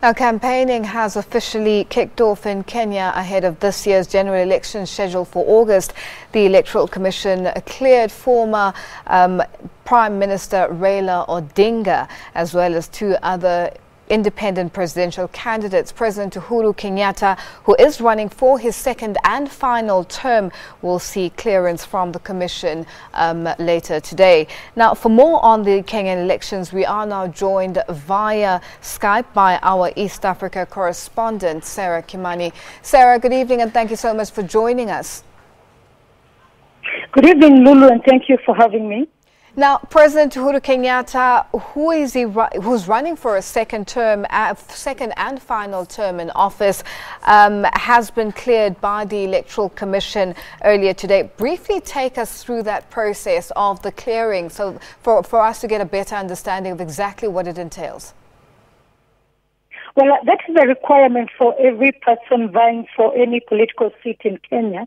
Now, campaigning has officially kicked off in Kenya ahead of this year's general election scheduled for August. The Electoral Commission cleared former Prime Minister Raila Odinga as well as two other independent presidential candidates. President Uhuru Kenyatta, who is running for his second and final term, will see clearance from the Commission later today. Now, for more on the Kenyan elections, we are now joined via Skype by our East Africa correspondent, Sarah Kimani. Sarah, good evening and thank you so much for joining us. Good evening, Lulu, and thank you for having me. Now, President Uhuru Kenyatta, who's running for a second and final term in office, has been cleared by the Electoral Commission earlier today. Briefly take us through that process of the clearing, so for us to get a better understanding of exactly what it entails. Well, that is a requirement for every person vying for any political seat in Kenya.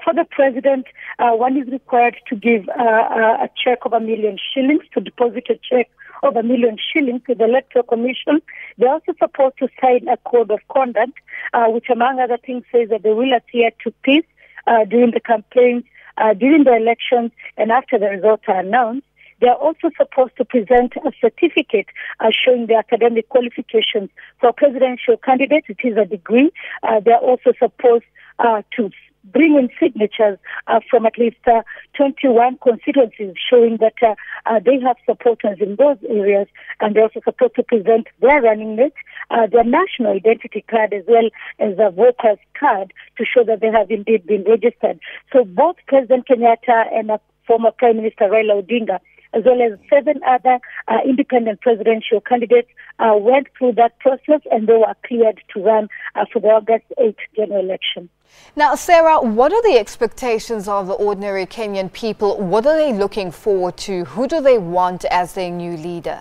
For the president, one is required to give a check of $1 million, to deposit a check of $1 million to the Electoral Commission. They're also supposed to sign a code of conduct, which among other things says that they will adhere to peace during the campaign, during the elections, and after the results are announced. They are also supposed to present a certificate showing their academic qualifications. For a presidential candidate, it is a degree. They are also supposed to bring in signatures from at least 21 constituencies showing that they have supporters in those areas, and they're also supposed to present their running mate, their national identity card, as well as a voter's card to show that they have indeed been registered. So both President Kenyatta and former Prime Minister Raila Odinga, as well as 7 other independent presidential candidates, went through that process and they were cleared to run for the August 8th general election. Now, Sarah, what are the expectations of the ordinary Kenyan people? What are they looking forward to? Who do they want as their new leader?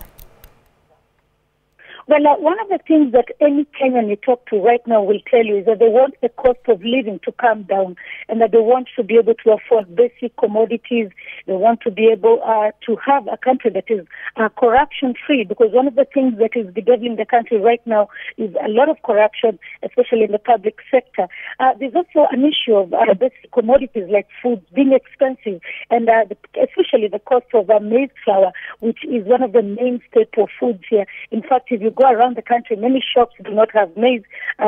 Well, one of the things that any Kenyan you talk to right now will tell you is that they want the cost of living to come down and that they want to be able to afford basic commodities. They want to be able to have a country that is corruption-free, because one of the things that is bedeviling the country right now is a lot of corruption, especially in the public sector. There's also an issue of basic commodities like food being expensive, and especially the cost of maize flour, which is one of the main staple foods here. In fact, if you go around the country, many shops do not have maize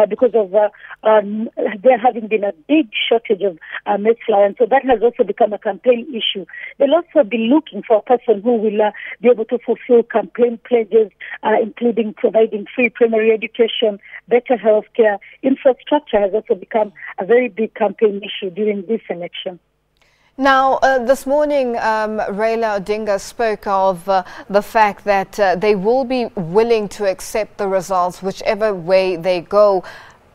because of there having been a big shortage of maize flour, and so that has also become a campaign issue. They'll also be looking for a person who will be able to fulfill campaign pledges, including providing free primary education, better health care. Infrastructure has also become a very big campaign issue during this election. Now, this morning, Raila Odinga spoke of the fact that they will be willing to accept the results whichever way they go.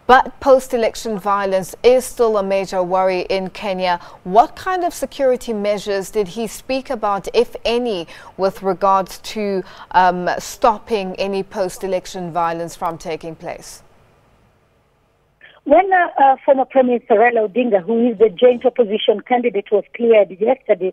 But post-election violence is still a major worry in Kenya. What kind of security measures did he speak about, if any, with regards to stopping any post-election violence from taking place? When former Prime Minister Raila Odinga, who is the joint opposition candidate, was cleared yesterday,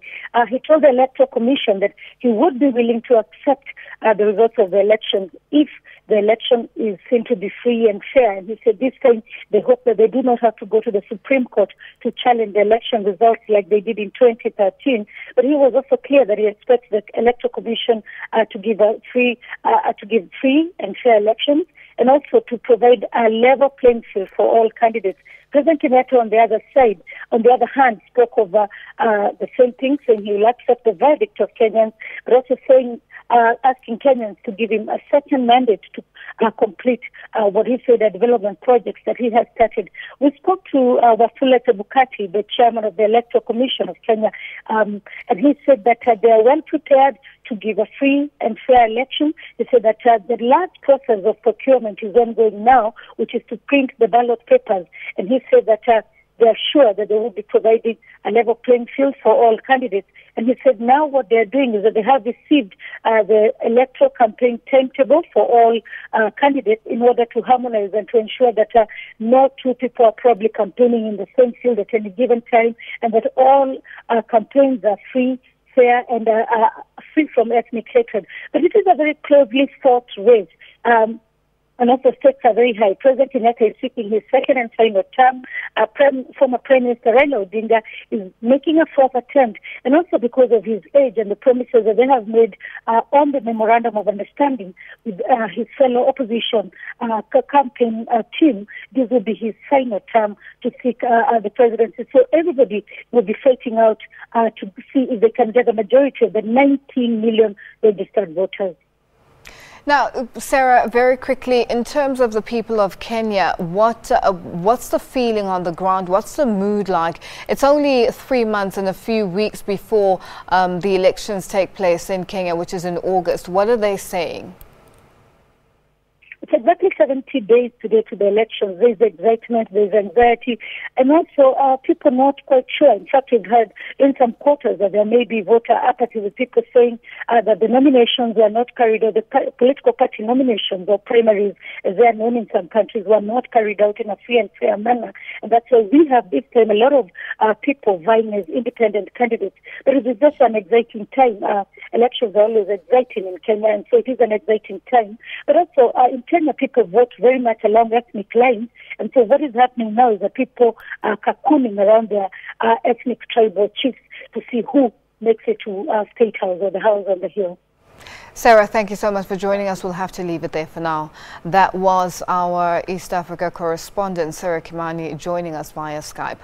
he told the Electoral Commission that he would be willing to accept the results of the elections if the election is seen to be free and fair. And he said this time they hope that they do not have to go to the Supreme Court to challenge the election results like they did in 2013. But he was also clear that he expects the Electoral Commission to give free and fair elections, and also to provide a level playing field for all candidates. President Kenyatta, on the other hand, spoke of the same thing, saying he will accept the verdict of Kenyans, but also saying, asking Kenyans to give him a certain mandate to complete what he said are development projects that he has started. We spoke to Wafula Chebukati, the chairman of the Electoral Commission of Kenya, and he said that they are well prepared to give a free and fair election. He said that the large process of procurement is ongoing now, which is to print the ballot papers. And he said that they are sure that they will be providing a level playing field for all candidates. And he said now what they are doing is that they have received the electoral campaign timetable for all candidates in order to harmonize and to ensure that no two people are probably campaigning in the same field at any given time, and that all campaigns are free, fair, and free from ethnic hatred. But it is a very closely fought race. and also stakes are very high. President Kenyatta is seeking his second and final term. Former Prime Minister Raila Odinga is making a fourth attempt, and also because of his age and the promises that they have made on the memorandum of understanding with his fellow opposition campaign team, this will be his final term to seek the presidency. So everybody will be fighting out to see if they can get a majority of the 19 million registered voters. Now, Sarah, very quickly, in terms of the people of Kenya, what's the feeling on the ground? What's the mood like? It's only 3 months and a few weeks before the elections take place in Kenya, which is in August. What are they saying? It's exactly 70 days today to the elections. There's excitement, there's anxiety, and also people not quite sure. In fact, we've heard in some quarters that there may be voter apathy, with people saying that the nominations were not carried out, the political party nominations or primaries, as they are known in some countries, were not carried out in a free and fair manner. And that's why we have this time a lot of people vying as independent candidates. But it is just an exciting time. Elections are always exciting in Kenya, and so it is an exciting time. But also in Kenya, people vote very much along ethnic lines, and so what is happening now is that people are cocooning around their ethnic tribal chiefs to see who makes it to State House or the House on the Hill. Sarah, thank you so much for joining us. We'll have to leave it there for now. That was our East Africa correspondent, Sarah Kimani, joining us via Skype.